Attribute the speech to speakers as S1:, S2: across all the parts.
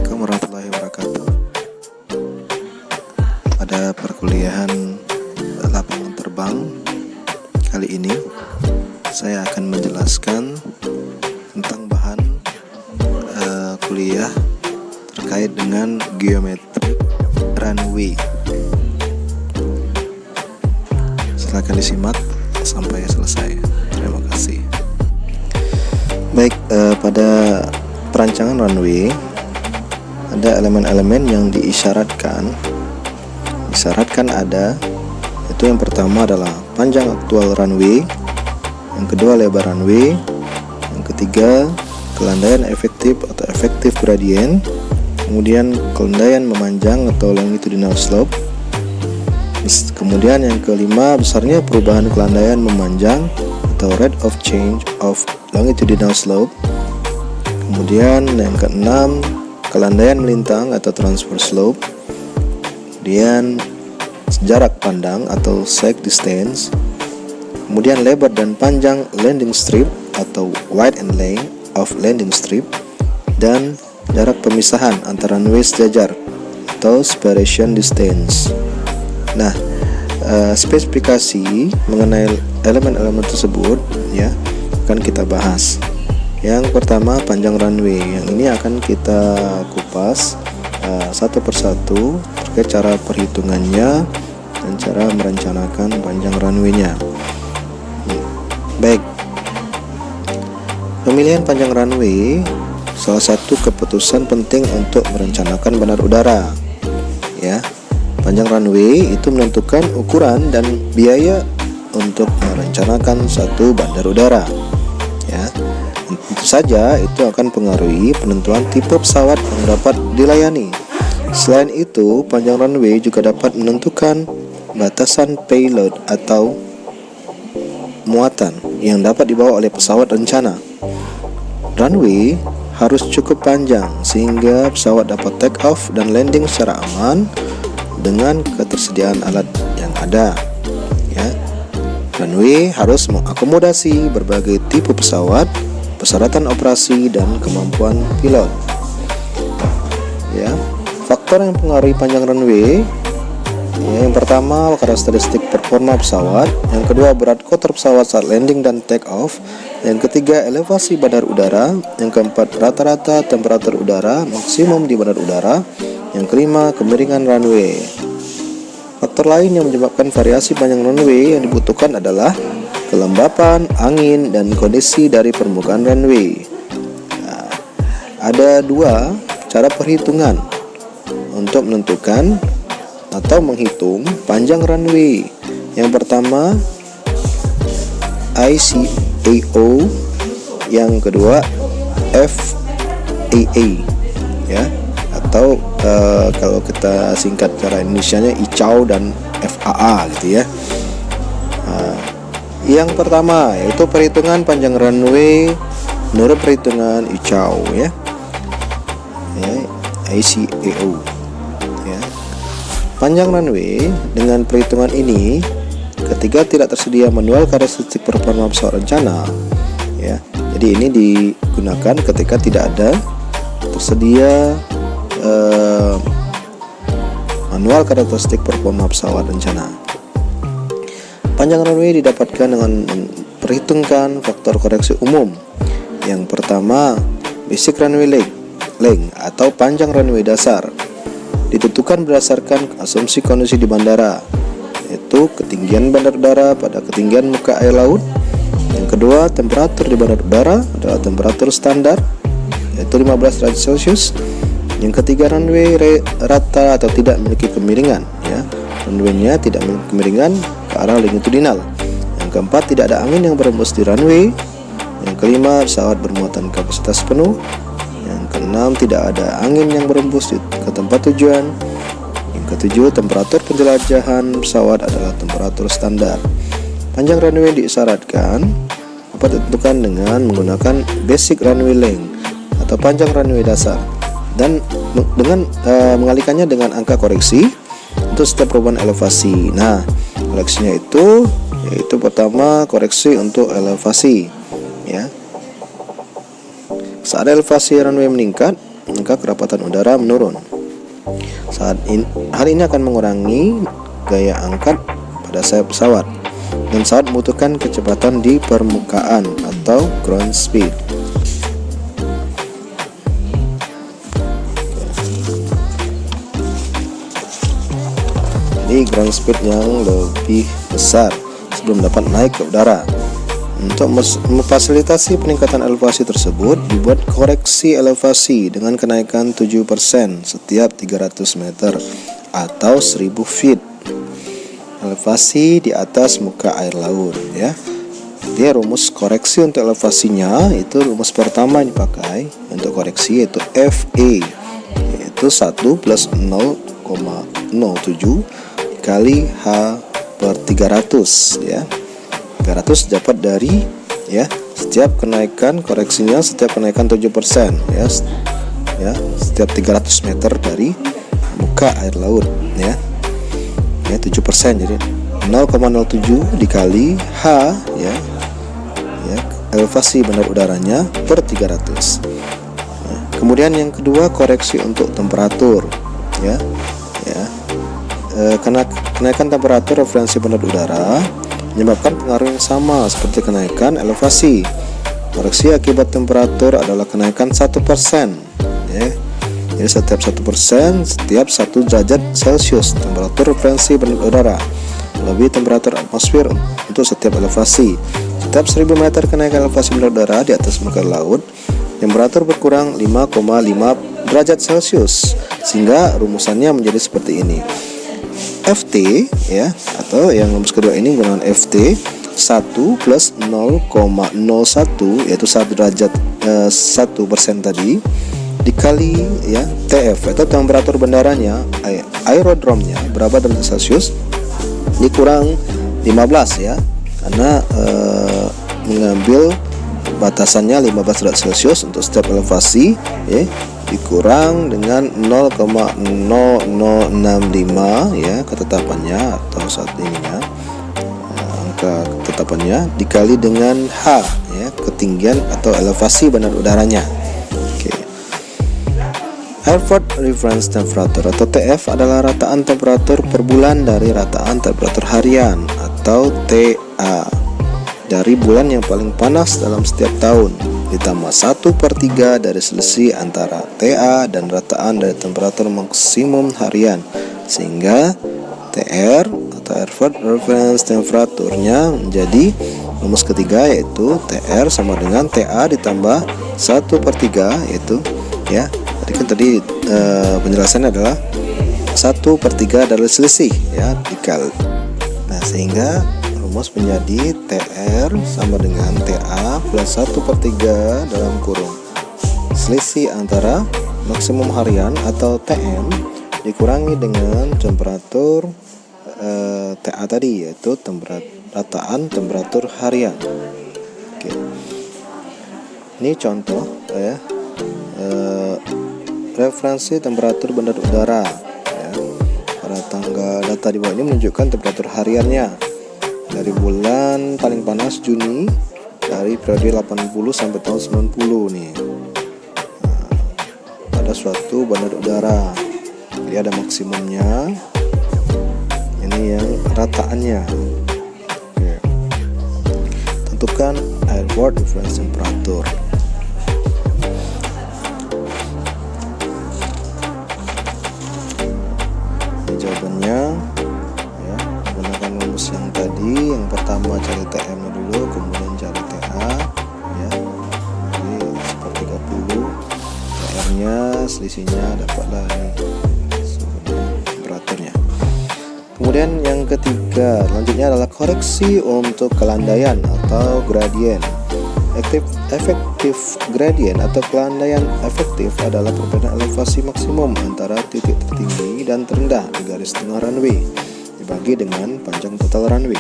S1: Assalamualaikum warahmatullahi wabarakatuh. Pada perkuliahan lapangan terbang kali ini, saya akan menjelaskan tentang bahan kuliah terkait dengan geometri runway. Silakan disimak sampai selesai. Terima kasih. Baik, pada perancangan runway ada elemen-elemen yang diisyaratkan ada, itu yang pertama adalah panjang aktual runway, yang kedua lebar runway, yang ketiga kelandaian efektif atau effective gradient, kemudian kelandaian memanjang atau longitudinal slope, kemudian yang kelima besarnya perubahan kelandaian memanjang atau rate of change of longitudinal slope, kemudian yang keenam kelandaian melintang atau transverse slope, kemudian jarak pandang atau sight distance, kemudian lebar dan panjang landing strip atau width and length of landing strip, dan jarak pemisahan antara runway sejajar atau separation distance. Nah, spesifikasi mengenai elemen-elemen tersebut ya akan kita bahas. Yang pertama panjang runway, yang ini akan kita kupas satu persatu terkait cara perhitungannya dan cara merencanakan panjang runway-nya. Baik, pemilihan panjang runway salah satu keputusan penting untuk merencanakan bandar udara. Ya, panjang runway itu menentukan ukuran dan biaya untuk merencanakan satu bandar udara. Ya, tentu saja itu akan pengaruhi penentuan tipe pesawat yang dapat dilayani. Selain itu, panjang runway juga dapat menentukan batasan payload atau muatan yang dapat dibawa oleh pesawat rencana. Runway harus cukup panjang sehingga pesawat dapat take off dan landing secara aman dengan ketersediaan alat yang ada. Ya, runway harus mengakomodasi berbagai tipe pesawat, persyaratan operasi dan kemampuan pilot. Ya, faktor yang mempengaruhi panjang runway, ya, yang pertama karakteristik performa pesawat, yang kedua berat kotor pesawat saat landing dan take off, yang ketiga elevasi bandar udara, yang keempat rata-rata temperatur udara maksimum di bandar udara, yang kelima kemiringan runway. Faktor lain yang menyebabkan variasi panjang runway yang dibutuhkan adalah kelembapan, angin, dan kondisi dari permukaan runway. Nah, ada dua cara perhitungan untuk menentukan atau menghitung panjang runway. Yang pertama ICAO, yang kedua FAA, ya, atau kalau kita singkat cara Indonesianya ICAO dan FAA gitu ya. Yang pertama yaitu perhitungan panjang runway menurut perhitungan ICAO ya, ICAO ya. Panjang runway dengan perhitungan ini ketika tidak tersedia manual karakteristik performa pesawat rencana ya. Jadi ini digunakan ketika tidak ada tersedia manual karakteristik performa pesawat rencana. Panjang runway didapatkan dengan memperhitungkan faktor koreksi umum. Yang pertama, basic runway length atau panjang runway dasar, ditentukan berdasarkan asumsi kondisi di bandara, yaitu ketinggian bandar udara pada ketinggian muka air laut. Yang kedua, temperatur di bandar udara adalah temperatur standar, yaitu 15 derajat Celcius. Yang ketiga, runway rata atau tidak memiliki kemiringan, ya. Runway-nya tidak memiliki kemiringan ke arah longitudinal. Yang keempat, tidak ada angin yang berembus di runway. Yang kelima, pesawat bermuatan kapasitas penuh. Yang keenam, tidak ada angin yang berembus ke tempat tujuan. Yang ketujuh, temperatur penjelajahan pesawat adalah temperatur standar. Panjang runway diisyaratkan dapat ditentukan dengan menggunakan basic runway length atau panjang runway dasar, dan dengan mengalikannya dengan angka koreksi untuk setiap perubahan elevasi. Nah, koreksinya itu yaitu pertama koreksi untuk elevasi ya. Saat elevasi runway meningkat, maka kerapatan udara menurun. Hal ini akan mengurangi gaya angkat pada sayap pesawat, dan pesawat membutuhkan kecepatan di permukaan atau ground speed. Jadi ground speed yang lebih besar sebelum dapat naik ke udara. Untuk memfasilitasi peningkatan elevasi tersebut, dibuat koreksi elevasi dengan kenaikan 7% setiap 300 meter atau 1000 feet elevasi di atas muka air laut, ya. Dia rumus koreksi untuk elevasinya, itu rumus pertama yang dipakai untuk koreksi yaitu FA, yaitu 1 plus 0,07 kali H per 300, ya. 300 dapat dari, ya, setiap kenaikan koreksinya setiap kenaikan 7%, ya, setiap 300 meter dari muka air laut, ya 7%, jadi 0,07 dikali H, ya elevasi bandar udaranya per 300. Kemudian yang kedua, koreksi untuk temperatur, ya. Kenaikan temperatur referensi bandar udara menyebabkan pengaruh yang sama seperti kenaikan elevasi. Koreksi akibat temperatur adalah kenaikan 1%, ya. Jadi setiap 1%, setiap 1 derajat Celcius temperatur referensi bandar udara lebih temperatur atmosfer untuk setiap elevasi. Setiap 1000 meter kenaikan elevasi bandar udara di atas muka laut, temperatur berkurang 5,5 derajat Celcius, sehingga rumusannya menjadi seperti ini. FT, ya, atau yang rumus kedua ini menggunakan FT 1 plus 0,01, yaitu 1 derajat 1% tadi, dikali, ya, TF atau temperatur bandaranya, aerodromnya berapa derajat Celcius, dikurang 15, ya, karena mengambil batasannya 15 derajat Celcius untuk setiap elevasi, ya, dikurang dengan 0,0065, ya, ketetapannya atau saat ininya, angka ketetapannya, dikali dengan H, ya, ketinggian atau elevasi bandar udaranya. Airport Reference Temperature atau TF adalah rataan temperatur per bulan dari rataan temperatur harian atau TA dari bulan yang paling panas dalam setiap tahun, ditambah 1/3 dari selisih antara TA dan rataan dari temperatur maksimum harian, sehingga TR atau Airport Reference Temperature-nya menjadi rumus ketiga, yaitu TR sama dengan TA ditambah 1/3, yaitu, ya, tadi penjelasannya adalah 1/3 dari selisih, ya, dikali. Nah, sehingga rumus menjadi TR sama dengan TA plus 1/3 dalam kurung selisih antara maksimum harian atau TM dikurangi dengan temperatur TA tadi, yaitu rataan temperatur harian. Oke. Ini contoh, ya, referensi temperatur bandar udara, ya. Pada tanggal data di bawah ini menunjukkan temperatur hariannya dari bulan paling panas Juni dari periode 80 sampai tahun 90 nih. Nah, pada suatu bandar udara, jadi ada maksimumnya, ini yang rataannya. Oke. Tentukan airport reference temperature. Jawabannya, ya, gunakan rumus yang tadi. Yang pertama cari TM dulu, kemudian cari TA, ya. Jadi 1/30, TR nya selisihnya dapatlah ini temperaturnya. Kemudian yang ketiga, selanjutnya adalah koreksi untuk kelandaian atau gradien. Efektif gradien atau kelandaian efektif adalah perbedaan elevasi maksimum antara titik tertinggi dan terendah di garis tengah runway dibagi dengan panjang total runway.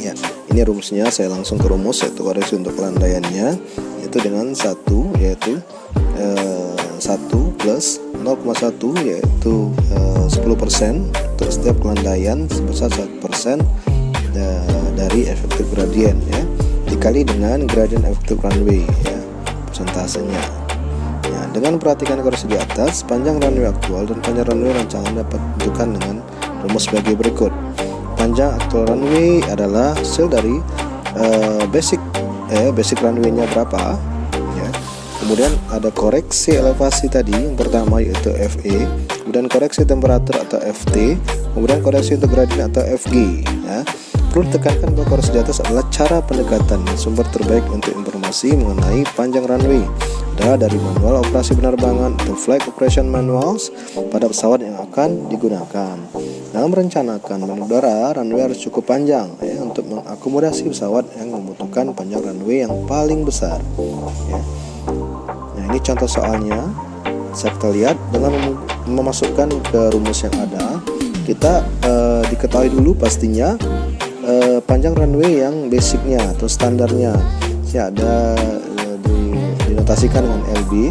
S1: Ya, ini rumusnya. Saya langsung ke rumus, yaitu koreksi untuk kelandaiannya, yaitu dengan 1, yaitu 1 plus 0,1, yaitu 10% untuk setiap kelandaian sebesar 1% dari efektif gradien, ya, dikali dengan gradien efektif runway, ya. persentasenya. Ya, dengan perhatikan koreksi di atas, panjang runway aktual dan panjang runway rancangan dapat ditentukan dengan rumus sebagai berikut. Panjang aktual runway adalah hasil dari basic runway-nya berapa, ya. Kemudian ada koreksi elevasi tadi, yang pertama yaitu FE, kemudian koreksi temperatur atau FT, kemudian koreksi untuk gradien atau FG, ya. Perlu ditekankan bahwa koreksi di atas adalah cara pendekatan sumber terbaik untuk informasi mengenai panjang runway dari manual operasi penerbangan atau flight operation manuals pada pesawat yang akan digunakan. Dalam merencanakan bandar udara, runway harus cukup panjang, ya, untuk mengakomodasi pesawat yang membutuhkan panjang runway yang paling besar, ya. Nah, ini contoh soalnya. Kita lihat dengan memasukkan ke rumus yang ada, kita diketahui dulu pastinya panjang runway yang basicnya atau standarnya. Ya, ada dinotasikan dengan LB,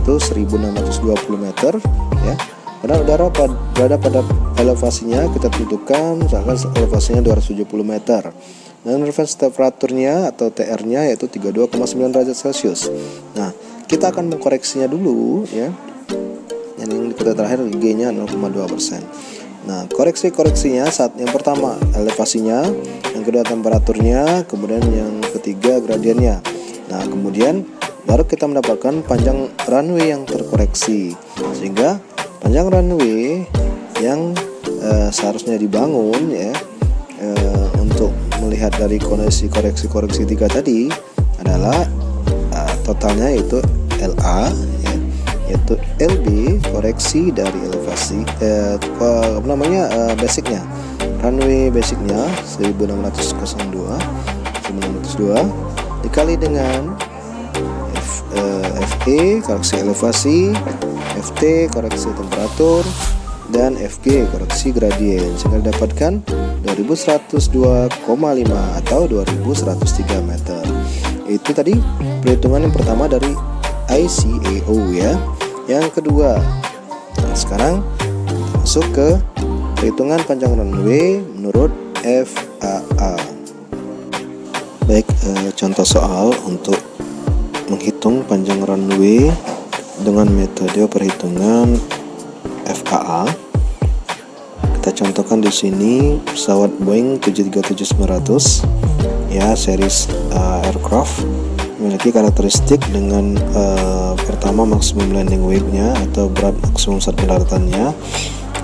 S1: itu 1620 meter, ya. Bandar udara berada pada elevasinya kita tentukan, misalkan elevasinya 270 meter. Dan reference temperaturnya atau TR-nya yaitu 32,9 derajat Celcius. Nah, kita akan mengkoreksinya dulu, ya. Yang kita terakhir G-nya 0,2%. Nah, koreksinya saat yang pertama elevasinya, yang kedua temperaturnya, kemudian yang ketiga gradiennya. Nah, kemudian baru kita mendapatkan panjang runway yang terkoreksi, sehingga panjang runway yang seharusnya dibangun, ya, untuk melihat dari koreksi 3 tadi adalah totalnya yaitu LA, ya, yaitu LB koreksi dari elevasi basicnya, runway basicnya 1602 dikali dengan FE koreksi elevasi, FT koreksi temperatur, dan FG koreksi gradien, sehingga didapatkan 2102,5 atau 2103 meter. Itu tadi perhitungan yang pertama dari ICAO, ya. Yang kedua, nah, sekarang masuk ke perhitungan panjang runway menurut FAA. Baik, contoh soal untuk menghitung panjang runway dengan metode perhitungan FAA. Kita contohkan di sini pesawat Boeing 737-900, ya, series aircraft, memiliki karakteristik dengan pertama maksimum landing weight-nya atau berat maksimum saat pendaratannya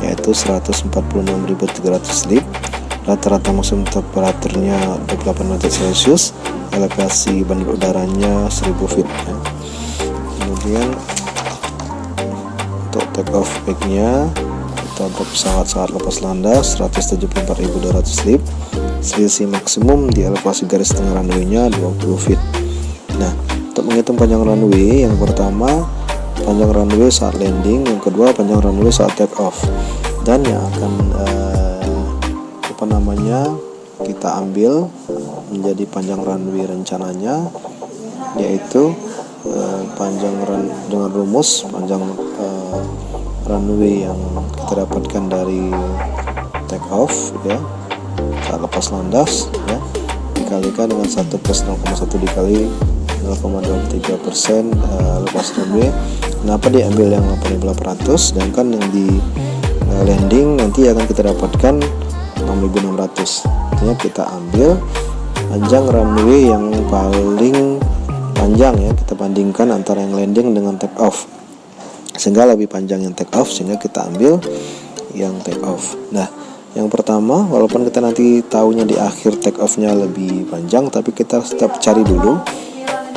S1: yaitu 146.300 lib, rata-rata maksimum temperaturnya 28 derajat Celcius, elevasi bandar udaranya 1000 feet, ya. Kemudian untuk take off weight-nya untuk pesawat saat lepas landas 174.200 lib, selisih maksimum di elevasi garis tengah runway-nya 20 feet. Nah, untuk menghitung panjang runway, yang pertama panjang runway saat landing, yang kedua panjang runway saat take off, dan yang akan kita ambil menjadi panjang runway rencananya yaitu panjang dengan rumus panjang runway yang kita dapatkan dari take off, ya, saat lepas landas, ya, dikalikan dengan 1 plus 0,1 dikali 0,23% lepas runway. Kenapa diambil yang 8.800, sedangkan yang di landing nanti akan kita dapatkan 6.600. Artinya kita ambil panjang runway yang paling panjang, ya, kita bandingkan antara yang landing dengan take off, sehingga lebih panjang yang take off, sehingga kita ambil yang take off. Nah, yang pertama, walaupun kita nanti tahunya di akhir take off-nya lebih panjang, tapi kita tetap cari dulu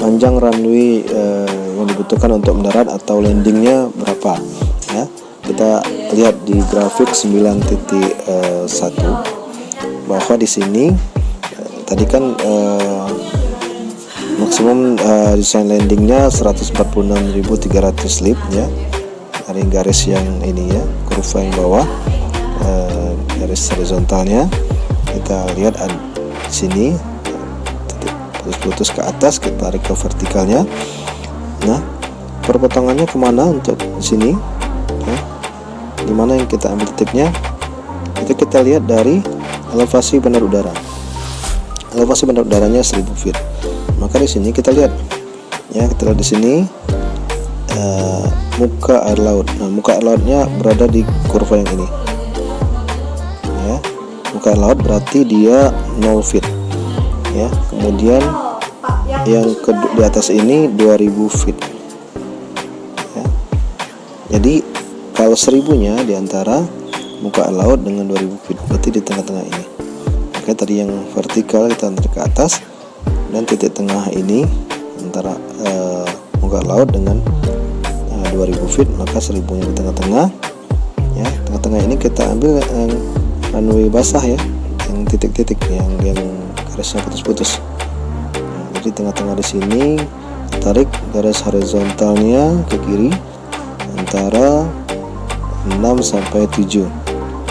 S1: panjang runway yang dibutuhkan untuk mendarat atau landingnya berapa, ya. Kita lihat di grafik 9.1 bahwa di sini tadi kan maksimum desain landingnya 146.300 lib, ya, dari garis yang ini, ya, kurva yang bawah, garis horizontalnya kita lihat di sini putus ke atas, kita tarik ke vertikalnya. Nah, perpotongannya kemana untuk di sini, ya, dimana yang kita ambil titiknya itu kita lihat dari elevasi bandar udara. Elevasi bandar udaranya 1000 feet. Maka di sini kita lihat, ya, Ya, kita lihat di sini muka air laut. Nah, muka air lautnya berada di kurva yang ini. Ya, muka air laut berarti dia 0 feet. Ya, kemudian yang di atas ini 2000 feet. Ya. Jadi kalau 1000-nya di antara muka air laut dengan 2000 feet, berarti di tengah-tengah ini. Oke, tadi yang vertikal kita tarik ke atas, dan titik tengah ini antara muka air laut dengan 2000 feet, maka 1000-nya di tengah-tengah. Ya, tengah-tengah ini kita ambil yang runway basah ya, yang titik-titik, yang garisnya putus-putus. Nah, jadi tengah-tengah di sini tarik garis horizontalnya ke kiri antara 6 sampai 7.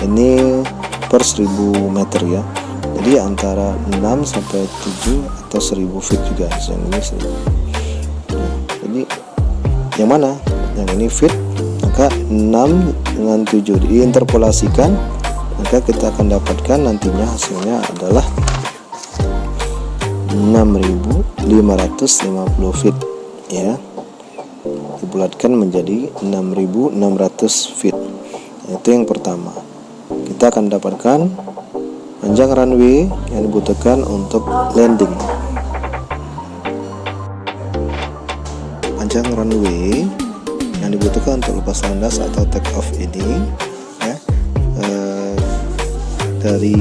S1: Ini per 1000 meter ya. Jadi antara 6 sampai 7 atau 1000 feet juga. Yang ini 1000. Nah, jadi yang mana? Yang ini feet, maka 6 dengan 7 diinterpolasikan, maka kita akan dapatkan nantinya hasilnya adalah 6550 feet ya. Dibulatkan menjadi 6600 feet. Itu yang pertama. Kita akan dapatkan panjang runway yang dibutuhkan untuk landing. Panjang runway yang dibutuhkan untuk lepas landas atau take off ini ya, dari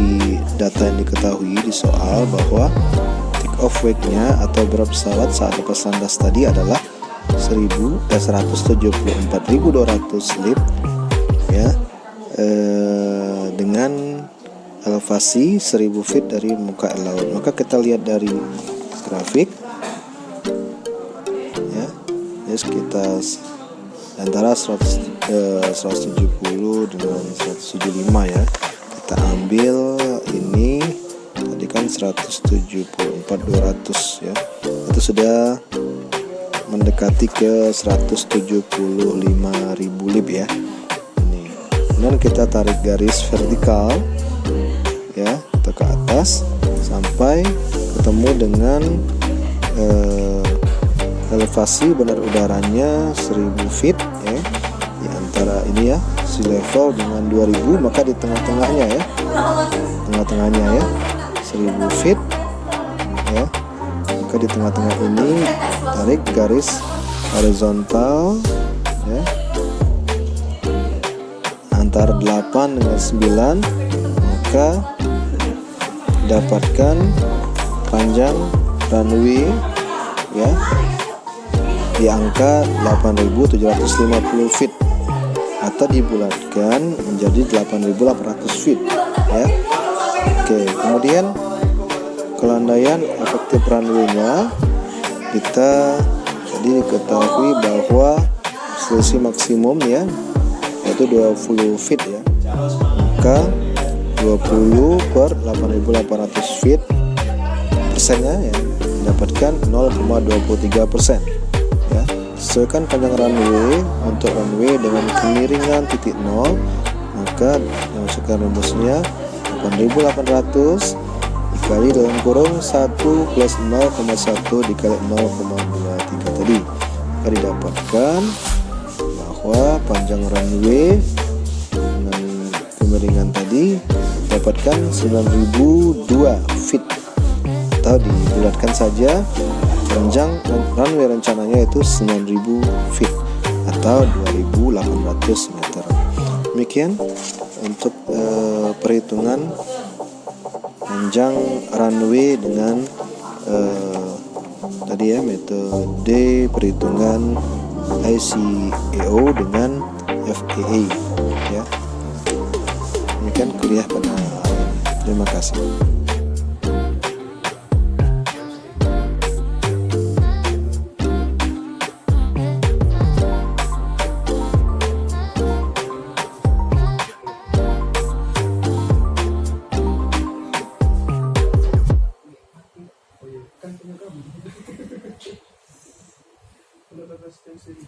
S1: data yang diketahui di soal bahwa take off weight-nya atau berat pesawat saat lepas landas tadi adalah 174.200 lib ya, dengan elevasi 1000 feet dari muka air laut. Maka kita lihat dari grafik ya, sekitar antara 170 dengan 175 ya. Kita ambil ini tadi kan 174.200 ya, itu sudah mendekati ke 175.000 lib ya. Ini. Dan kita tarik garis vertikal ya, atau ke atas sampai ketemu dengan elevasi benar udaranya 1000 feet ya, di antara ini ya, sea level dengan 2000, maka di tengah-tengahnya ya, 1000 feet ya, maka di tengah-tengah ini tarik garis horizontal ya, antara 8 dengan 9, maka dapatkan panjang runway ya di angka 8.750 feet atau dibulatkan menjadi 8.800 feet ya. Oke, kemudian kelandaian efektif runway-nya kita tadi diketahui bahwa selisih maksimum ya yaitu 20 feet ya, maka 20 per 8.800 feet persennya ya mendapatkan 0,23% ya. Sesuaikan panjang runway untuk runway dengan kemiringan titik 0, maka masukkan rumusnya 8.800 dikali dalam kurung 1 plus 0,1 dikali 0,23 tadi, maka didapatkan bahwa panjang runway dengan kemiringan tadi dapatkan 9.002 feet, atau dibulatkan saja panjang runway rencananya itu 9.000 feet atau 2.800 meter. Demikian untuk perhitungan panjang runway dengan tadi ya, metode perhitungan ICAO dengan FAA ya. Demikian kuliah pada hari ini. Terima kasih. Kan punya kamu. Udah 12 stay sini.